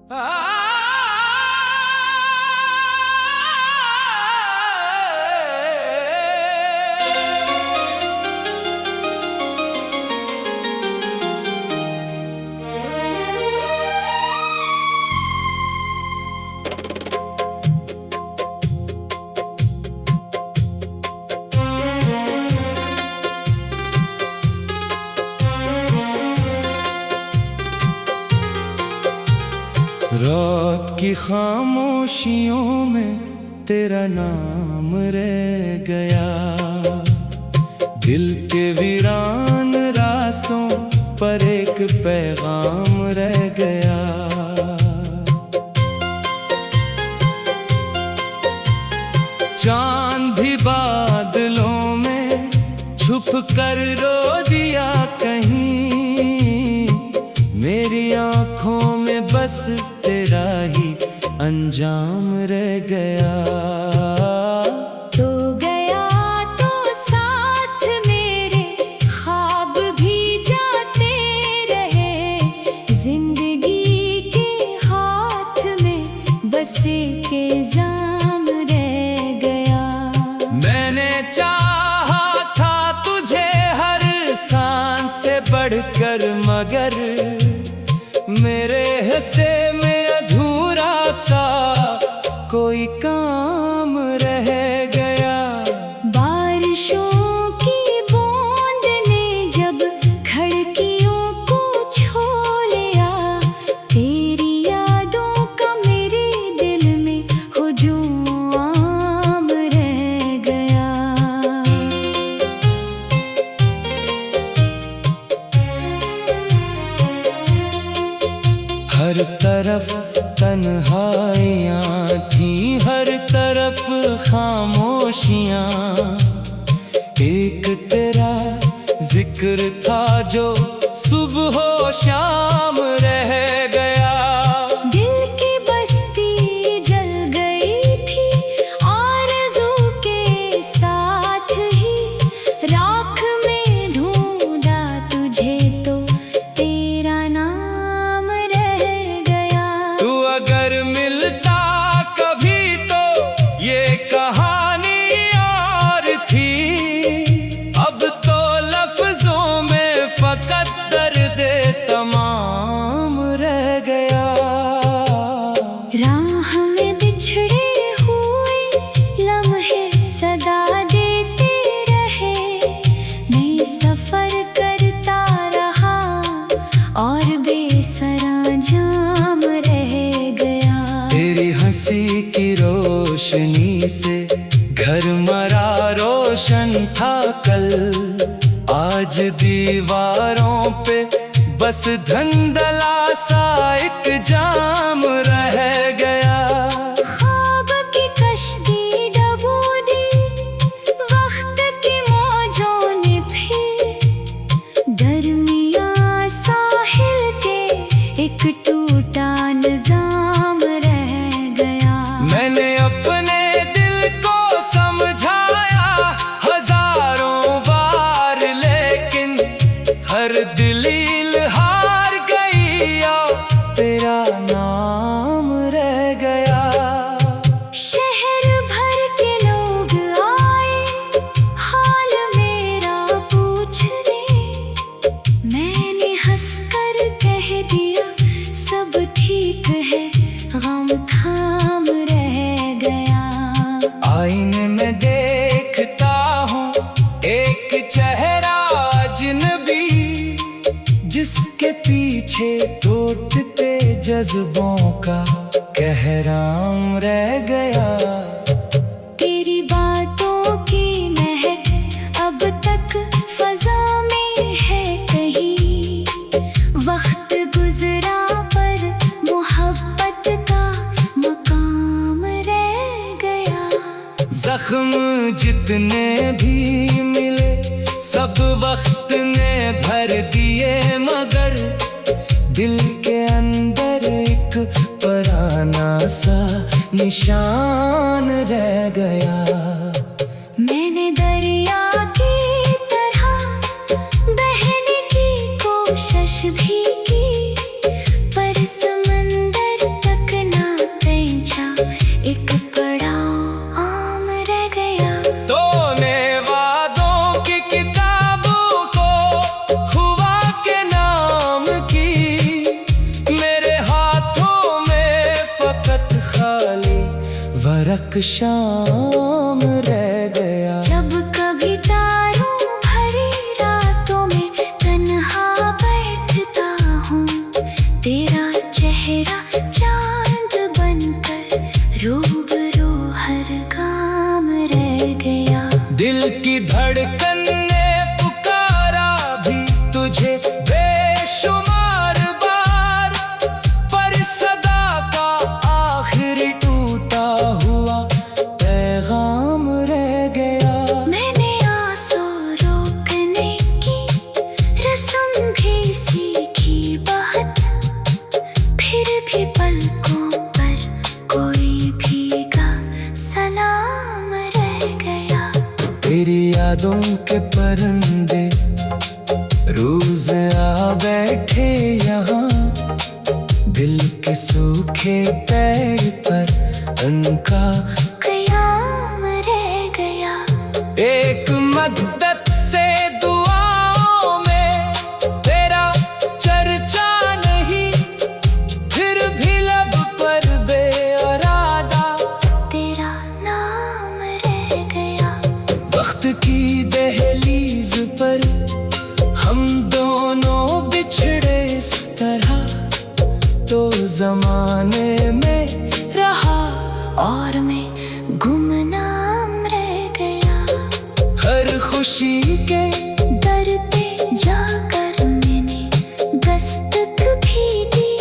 रात की खामोशियों में तेरा नाम रह गया, दिल के वीरान रास्तों पर एक पैगाम रह गया। चांद भी बादलों में छुप कर रो दिया कहीं, मेरी आँखों में बस तेरा ही अंजाम रह गया। तो गया तो साथ मेरे ख्वाब भी जाते रहे, जिंदगी के हाथ में बस एक इल्जाम रह गया। मैंने चाहा था तुझे हर सांस से बढ़कर, मगर मेरे हिस्से में अधूरा सा कोई काम रह गया। बारिशों की बूंद ने जब खिड़कियों को छू लिया, तेरी यादों का मेरे दिल में हुजूम रह गया। हर तरफ तन्हाइयाँ थी, हर तरफ खामोशियाँ, एक तेरा जिक्र था जो सुबह शाम रह गया। दिल की बस्ती जल गई थी आरज़ू के साथ ही, राख में ढूंढा तुझे तो तेरा नाम रह गया। तू अगर मिलता कभी तो ये कहानी और थी, अब तो लफ्जों में फकत दर्द तमाम रह गया। राह में बिछड़े हुए लम्हे सदा देते रहे, मैं सफर करता रहा और बेसरांजाम रह गया। तेरी हंसी की रोशनी से घर मरा रोशन था कल, आज दीवारों पे बस धंधला सा एक जाम रह गया। ख्वाब की कश्ती डबोदी वक्त की मौजों ने फिर, दरमियाँ साहिल के एक टूटा निजाम रह गया। मैंने अपने दिल को समझाया हजारों बार, लेकिन हर दलील हार गई और तेरा नाम रह गया। शहर भर के लोग आए हाल मेरा पूछने, मैंने हंसकर कह दिया सब ठीक है, गम थाम रह गया। आईने में देखता हूँ एक चेहरा अजनबी, जिसके पीछे टूटते जज्बों का कहराम रह गया। तेरी बातों की महक अब तक फजा में है कहीं, वक्त गुजरा पर मोहब्बत का मकाम रह गया। जख्म जितने भी मिले सब वक्त ने भर दिए, मगर दिल के अंदर एक पुराना सा निशान रह गया। मैंने दरिया की तरह बहने की कोशिश भी की, पर समंदर तक शाम रह गया। जब कभी तारों भरी रातों में तन्हा बैठता हूँ, तेरा चेहरा चांद बनकर रूबरू हर काम रह गया। दिल की धड़कन ने पुकारा भी तुझे बेशुमार बार, पर सदा का आखिरी टूटा हुआ पैगाम रह गया। मैंने आंसू रोकने की रस्म भी सीखी बहुत, फिर भी पलकों पर कोई भीगा सलाम रह गया। तेरी यादों के परिंदे रोज आ बैठे यहाँ, दिल के सूखे पेड़ पर उनका कयाम रह गया। एक मद्दत से दुआओं में तेरा चर्चा नहीं, फिर भी लब पर बेइरादा तेरा नाम रह गया। वक्त की दहलीज पर हम दोनों बिछड़े इस तरह, तो जमाने में रहा और मैं गुमनाम रह गया। हर खुशी के दर पे जाकर मैंने दस्तक भी दी,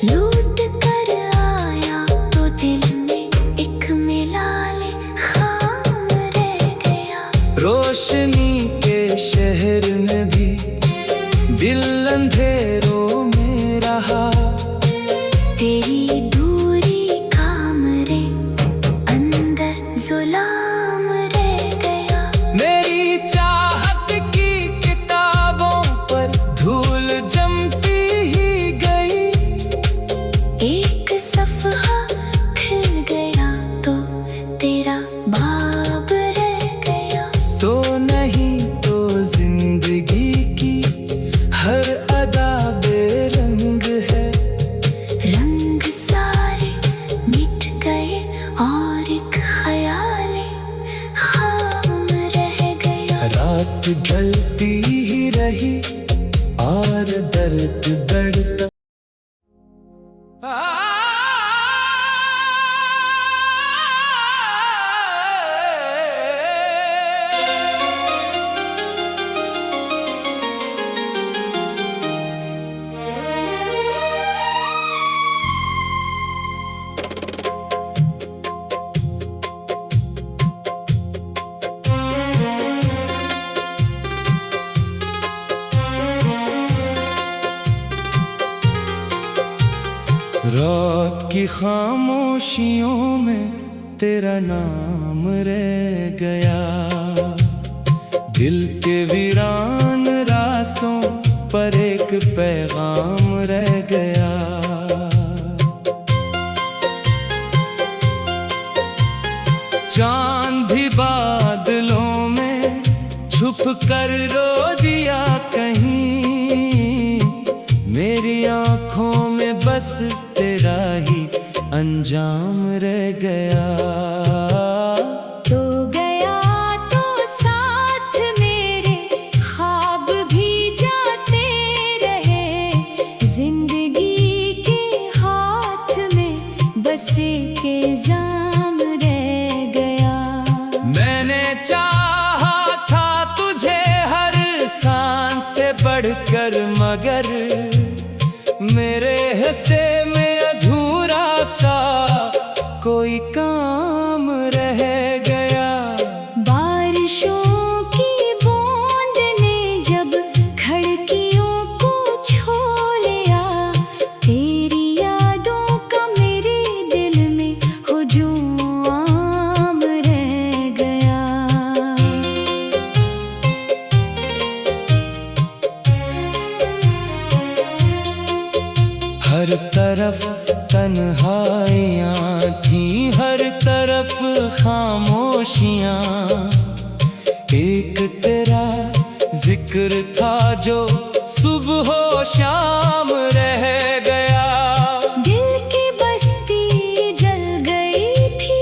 लूट कर आया तो दिल में एक मिलाले खाम रह गया। रोशनी के शहर में भी दिल अंधेरों में रहा, तेरी दूरी कामरे अंदर जुलाम रह गया। मेरी चाहत की किताबों पर धूल जमती ही गई। एक सफ़हा खिल गया तो तेरा बाब रह गया। तो नहीं तो जिंदगी की हर अदा बेरंग है, रंग सारे मिट गए और एक ख्याले खाम रह गया। रात ढलती ही रही और दर्द बढ़ता। रात की खामोशियों में तेरा नाम रह गया। दिल के वीरान रास्तों पर एक पैगाम रह गया। चांद भी बादलों में छुप कर रो दिया कहीं, मेरी आंखों में बस तेरा ही अंजाम रह गया। तो गया तो साथ मेरे ख्वाब भी जाते रहे, जिंदगी के हाथ में बस एक इल्जाम रह गया। मैंने चाहा था तुझे हर सांस से बढ़कर, मगर मेरे हिस्से में अधूरा सा कोई काम रह गया। बारिशों की बूंद ने जब खिड़कियों को छू लिया, तेरी यादों का मेरे दिल में हुजूम आम रह गया। हर तरफ तन्हाइयाँ थी, हर तरफ खामोशियाँ, एक तेरा जिक्र था जो सुबह शाम रह गया। दिल की बस्ती जल गई थी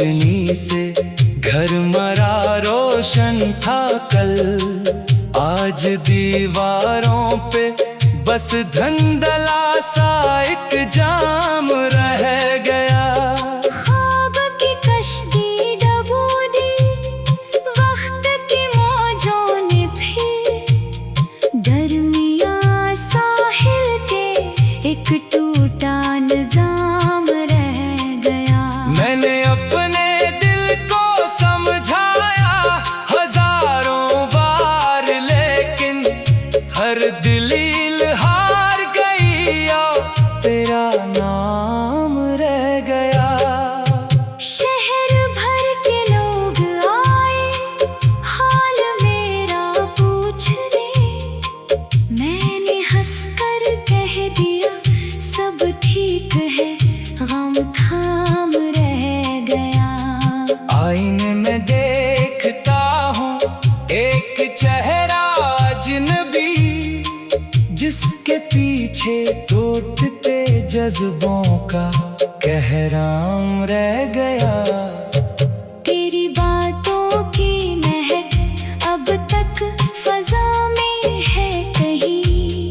रोशनी से घर मरा रोशन था कल। आज दीवारों पे बस धंधला सा एक जाम रह गया। ख्वाब की कश्ती डबो दी वक्त की मौजों ने फिर। दरमियां साहिल के एक टूटा निजाम रह गया। मैंने अपने दिल को समझाया हजारों बार, लेकिन हर दलील हार गई और तेरा नाम रह गया। शहर भर के लोग आए हाल मेरा पूछने। मैंने हंसकर कह दिया सब ठीक है, गम थाम रह गया। आईने में देखता हूँ एक चेहरा अजनबी, जिसके पीछे टूटते जज्बों का कहराम रह गया। तेरी बातों की महक अब तक फजा में है कहीं।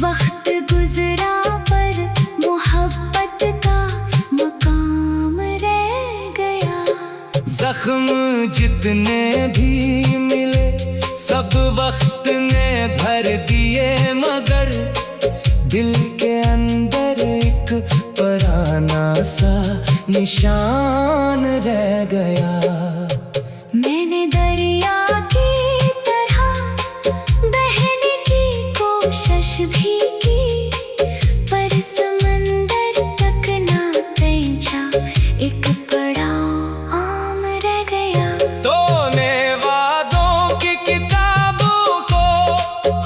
वक्त गुजरा पर मोहब्बत का मकाम रह गया। जख्म जितने भी मिले सब वक्त ने भर दिए, मगर दिल के अंदर एक पुराना सा निशान रह गया। मैंने दरिया की तरह बहने की कोशिश भी की, पर समंदर तक ना पहुंचा, एक पड़ाव आम रह गया। तूने वादों की किताबों को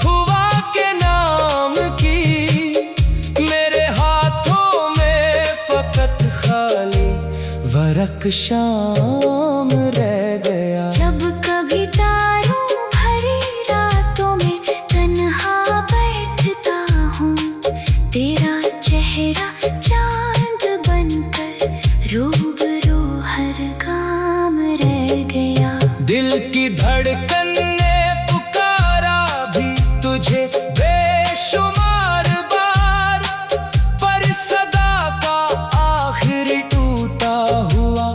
हुआ के नाम की, मेरे हाथों में फकत खाली वरक शाम रह गया। जब कभी तारों भरी रातों में तन्हा बैठता हूँ, तेरा चेहरा चांद बनकर रूबरू हर काम रह गया। दिल की धड़कन ने पुकारा भी तुझे बेशुमार बार, पर सदा का आखिरी टूटा हुआ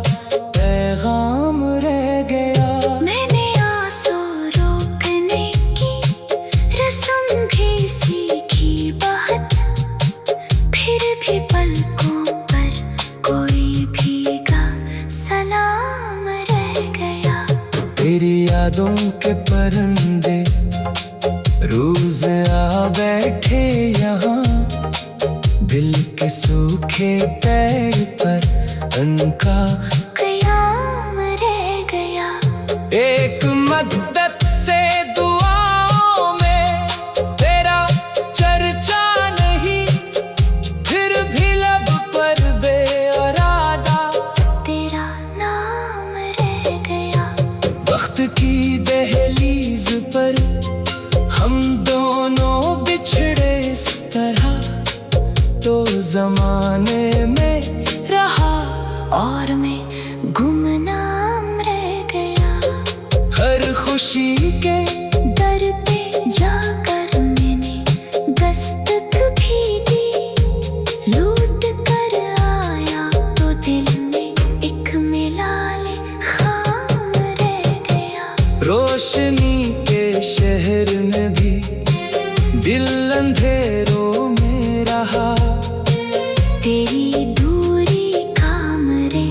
पैगाम रह गया। मैंने आंसू रोकने की रस्म भी सीखी बहुत, फिर भी पलकों पर कोई भीगा सलाम रह गया। तेरी यादों के परिंदे रोज आ बैठे यहाँ, दिल के सूखे पेड़ पर उनका कयाम रह गया। एक मद्दत से दुआओं में तेरा चर्चा नहीं, फिर भी लब पर बेइरादा तेरा नाम रह गया। वक्त की दहलीज पर हम दोनों बिछड़े इस तरह, तो जमाने में रहा और मैं गुमनाम रह गया। हर खुशी के दर पे जाकर मैंने दस्तक भी दी, लूट कर आया तो दिल में एक मिलाले खाम रह गया। रोशनी के शहर में भी दिल अंधेरों में रहा। तेरी दूरी कामरे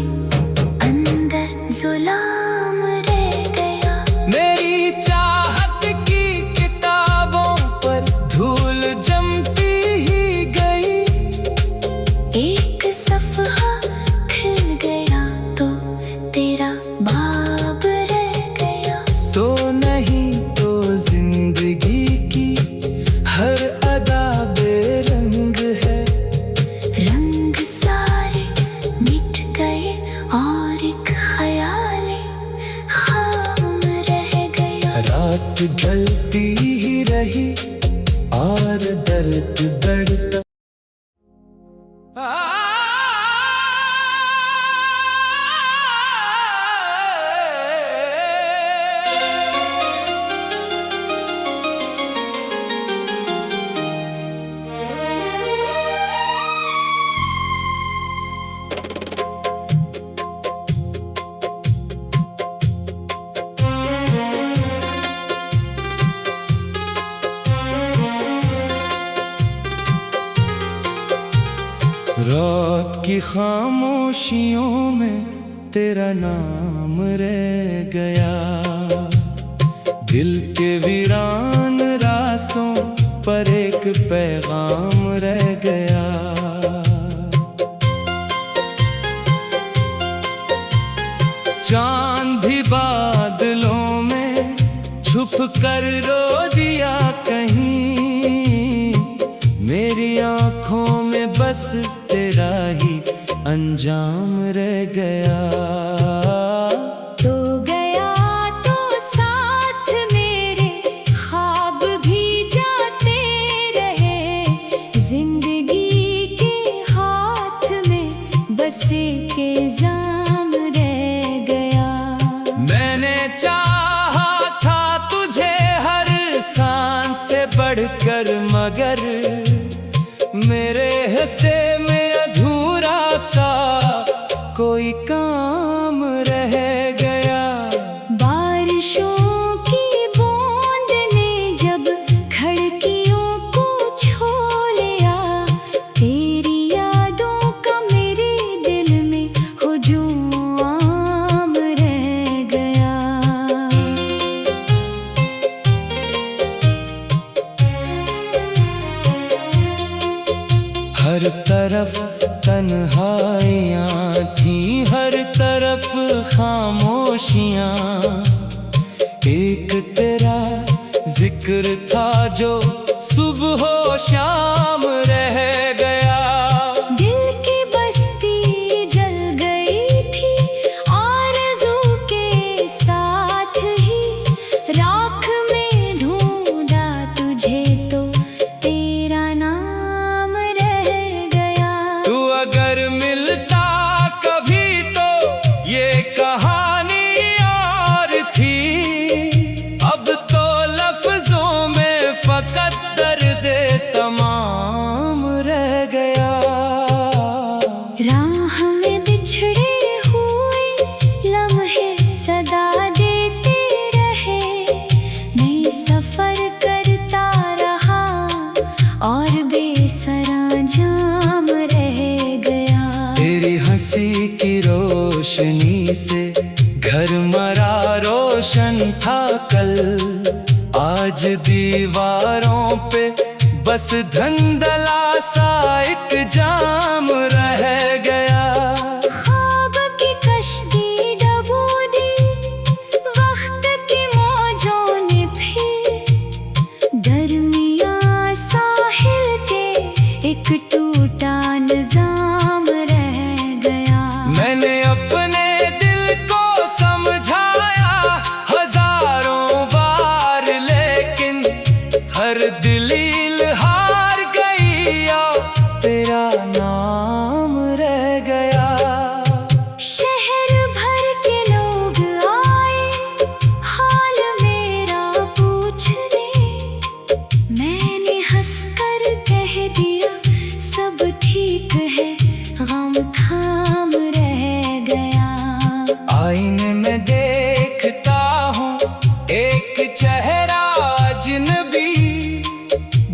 अंदर जुलाम रह गया। मेरी चाहत की किताबों पर धूल जमती ही गई। एक सफ़हा खिल गया तो तेरा बाब रह गया। तो नहीं तो जिंदगी की हर अदा बेरंग है। रंग सारे मिट गए और एक ख्याले खाम रह गया। रात ढलती ही रही और दर्द बढ़ता। रात की खामोशियों में तेरा नाम रह गया, दिल के वीरान रास्तों पर एक पैगाम रह गया। चांद भी बादलों में छुप कर रो दिया कहीं, मेरी आँखों में बस तेरा ही अंजाम रह गया। तो गया तो साथ मेरे ख्वाब भी जाते रहे, जिंदगी के हाथ में बस एक इल्जाम रह गया। मैंने चाहा था तुझे हर सांस से बढ़कर, मगर मेरे हिस्से में अधूरा सा कोई काम रह गया। बारिशों की बूंद ने जब खिड़कियों को छू लिया, तेरी यादों का मेरे दिल में हुजूम रह गया। हर तरफ तन्हाइयाँ थी, हर तरफ खामोशियाँ, एक तेरा जिक्र था जो सुबह हो शाम रह गया। दिल की बस्ती जल गई थी आरज़ू के साथ ही, राख में ढूंढा तुझे तो तेरा नाम रह गया। तू अगर मिलता कभी तो ये कहानी और थी, अब तो लफ्जों में फकत दर्द तमाम रह गया। राह में बिछड़े हुए लम्हे सदा देते रहे, मैं सफर करता रहा और बेसरांजाम रह गया। तेरी हंसी की रोशनी से घर मरा रोशन था कल, आज दीवारों पे बस धंधला सा एक जाम रह गया। ख्वाब की कश्ती डबो दी वक्त की मौजों ने फिर, दरमियां साहिल के एक टूटा निजाम रह गया। मैंने अपने दिल को समझाया हजारों बार, लेकिन हर दलील हार गई और तेरा नाम रह गया। शहर भर के लोग आए हाल मेरा पूछने, मैंने हंसकर कह दिया सब ठीक है, गम थाम रह गया। आईने में देखता हूँ एक चेहरा अजनबी,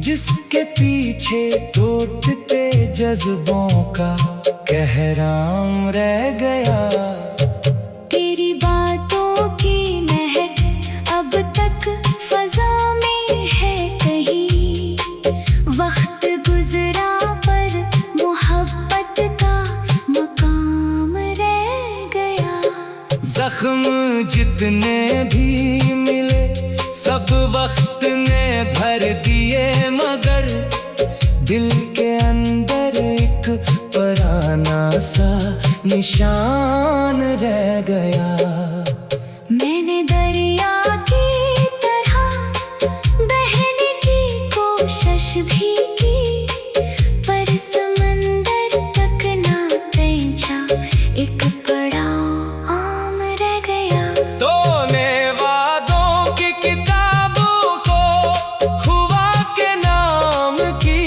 जिसके पीछे टूटते जज्बों का कहराम रह गया। तेरी बातों की महक अब तक फजा में है कहीं, वक्त गुजरा पर मोहब्बत का मकाम रह गया। जख्म जितने भी मिले सब वक्त ने भर दिए, मगर दिल के अंदर एक पुराना सा निशान रह गया। मैंने दरिया की तरह बहने की कोशिश भी की, पर समंदर तक ना पहुंचा, एक पड़ाव आम रह गया। तूने वादों की किताबों को खुदा के नाम की,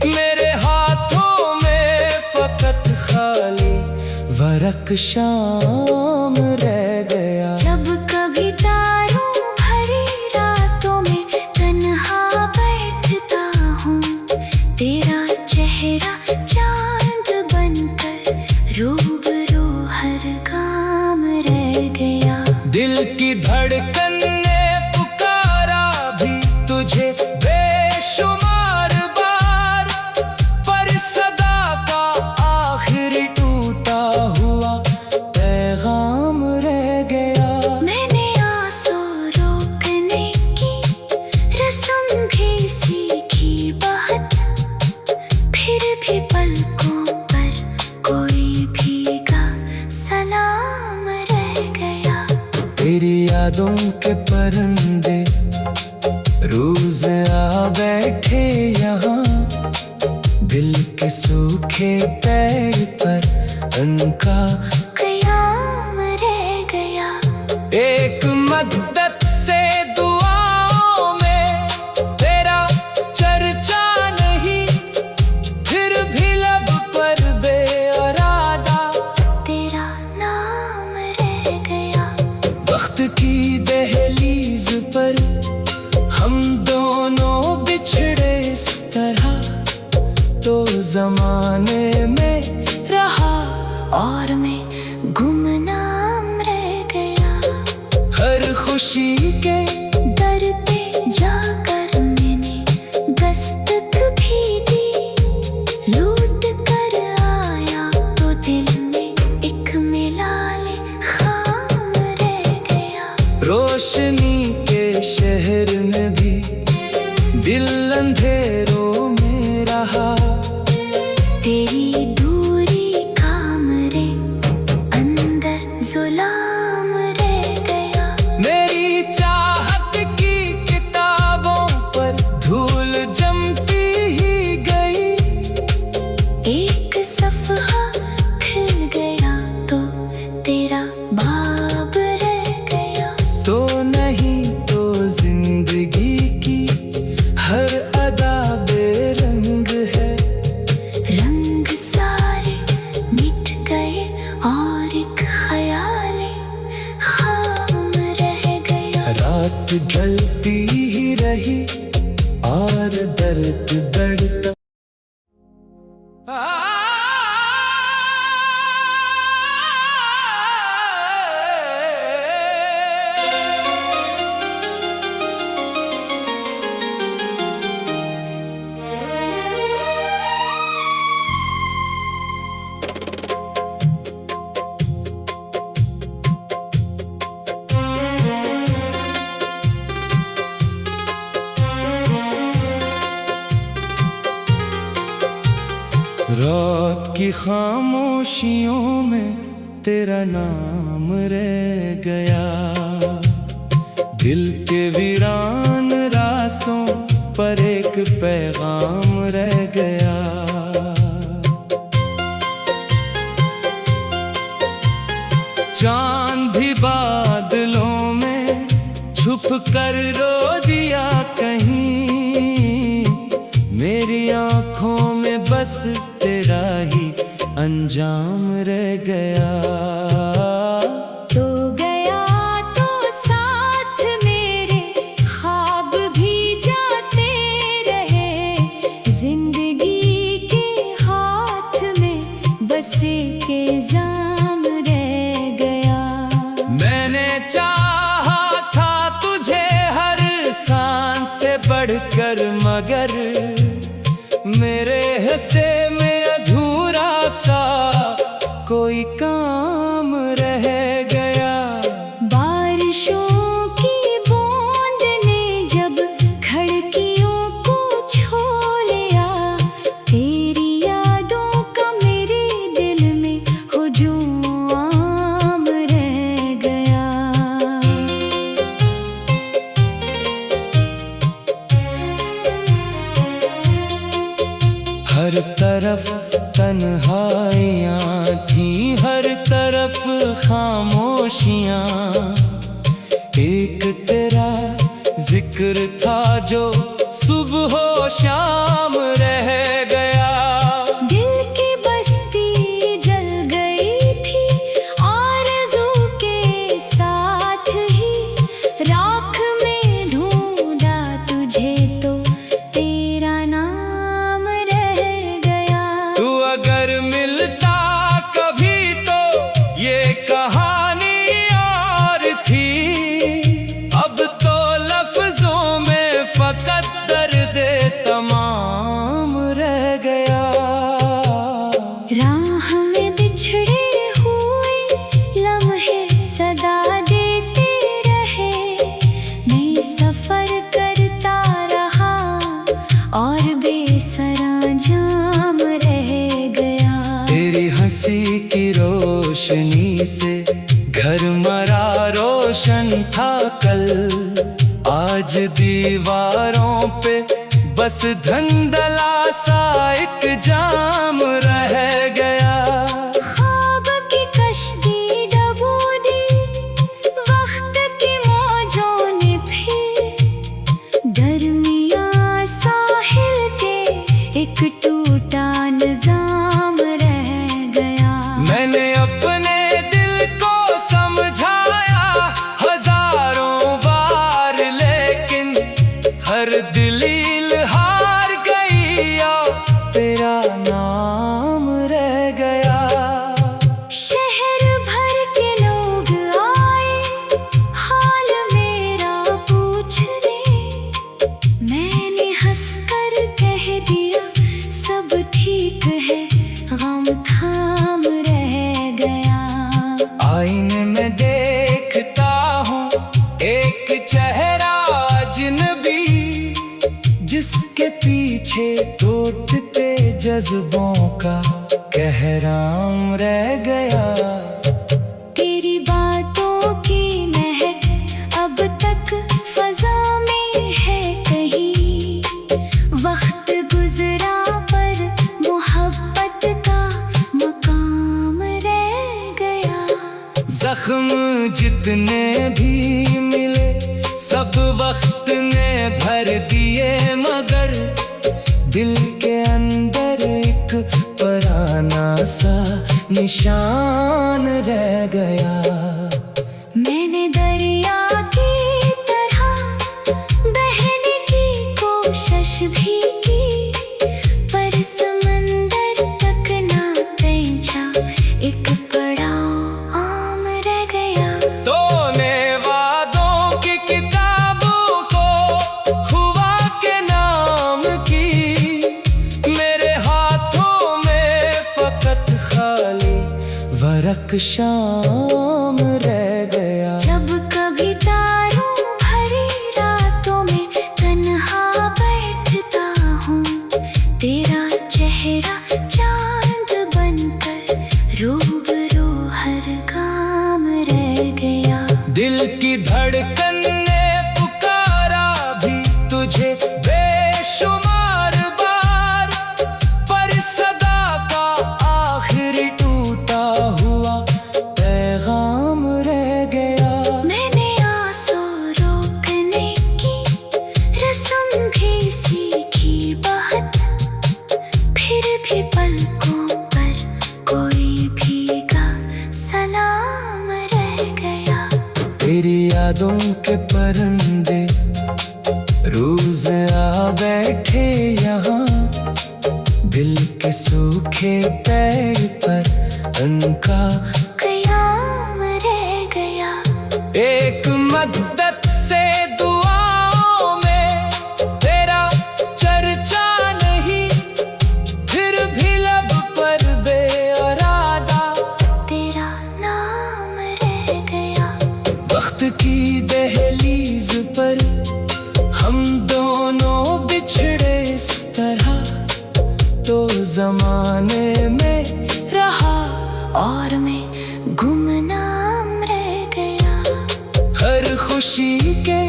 मेरे हाथों में फकत खाली वरक शाम रह गया। जब कभी तारों भरी रातों में तन्हा बैठता हूँ, तेरा चेहरा पलकों पर कोई भीगा सलाम रह गया। तेरी यादों के परिंदे रोज आ बैठे यहाँ, दिल के सूखे पेड़ पर उनका कयाम रह गया। एक मद्दत से दुआओं में तेरा चर्चा नहीं, फिर भी लब पर बेअरादा तेरा नाम रह गया। वक्त की दहलीज पर हम दोनों बिछड़े इस तरह, तो जमाने में रहा और मैं गुमनाम रह गया। हर खुशी के दर पे जाकर मैंने दस्तक भी दी, लूट कर आया तो दिल में एक मिलाले खाम रह गया। रोशनी के शहर में भी दिल अंधेरों में रहा, तेरी दूरी कामरे अंदर जुलाम रह गया। मेरी चाहत की किताबों पर धूल जमती ही गई, एक सफ़हा खिल गया तो तेरा बाब रह गया। तो नहीं तो जिंदगी की हर अदा बेरंग है, रंग सारे मिट गए और एक ख्याले खाम रह गया। रात ढलती ही रही और दर्द बढ़ता। रात की खामोशियों में तेरा नाम रह गया, दिल के वीरान रास्तों पर एक पैगाम रह गया। चांद भी बादलों में छुप कर रो दिया कहीं, मेरी आंखों में बस तेरा ही अंजाम रह गया। तो गया तो साथ मेरे ख्वाब भी जाते रहे, जिंदगी के हाथ में बस के जाम रह गया। मैंने चाहा था तुझे हर सांस से बढ़कर, मगर मेरे हिस्से में अधूरा सा कोई काम रह गया। बारिशों की बूंद ने जब खिड़कियों को छू लिया, तेरी यादों का मेरे दिल में हुजूम आम रह गया। हर तरफ तन्हाइयाँ थी, हर तरफ खामोशियाँ, एक तेरा जिक्र था जो सुबह हो शाम रह गया। दिल की बस्ती जल गई थी आरज़ू के साथ ही, राख में ढूंढा तुझे तो तेरा नाम रह गया। तू अगर मिलता कभी तो ये कहानी और थी, अब तो लफ्जों में फकत दर्द तमाम किसी की रोशनी से घर मरा रोशन था कल। आज दीवारों पे बस धंधला सा एक जाम रह गया। ख्वाब की कश्ती डबो दी वक्त की मौजों ने भी। दरमियां साहिल के एक टूटा निजाम रह गया। मैंने अपने दिल को समझाया हजारों बार, लेकिन हर दलील हार गई और तेरा नाम रह गया। शहर भर के लोग आए हाल मेरा पूछने। मैंने हंसकर कह दिया सब ठीक है, गम थाम रह गया। आईने में देखता हूँ एक चेहरा अजनबी, जिसके पीछे टूटते जज्बों का कहराम रह गया। तेरी बातों की महक अब तक फजा में है कहीं। वक्त गुजरा पर मोहब्बत का मकाम रह गया। जख्म जितने भी मिले सब वक्त ने भर दिए, मगर दिल के अंदर एक पुराना सा निशान रह गया। मैंने दरिया की तरह बहने की कोशिश भी की, पर समंदर तक ना पहुंचा, एक पड़ाव आम रह गया। तूने वादों की किताबों को हुआ के नाम की, मेरे हाथों में फकत खाली वरक शाम रह गया। जब कभी तारों भरी रातों में तन्हा बैठता हूँ, तेरा चेहरा चांद बनकर रूबरू हर काम रह गया। दिल की धड़कन ने पुकारा भी तुझे बेशुमार बार, पर सदा का आखिरी टूटा हुआ पैगाम रह गया। मैंने आंसू रोकने की रस्म भी सीखी बहुत, फिर भी पलकों पर कोई भीगा सलाम रह गया। तेरी यादों के परिंदे रोज आ बैठे यहाँ, दिल के सूखे पेड़ पर उनका कयाम रह गया। एक मद्दत से दुआओं में तेरा चर्चा नहीं, फिर भी लब पर बेइरादा तेरा नाम रह गया। वक्त की दहलीज पर हम दोनों बिछड़े इस तरह, तो जमाने में रहा और मैं गुमनाम रह गया। हर खुशी के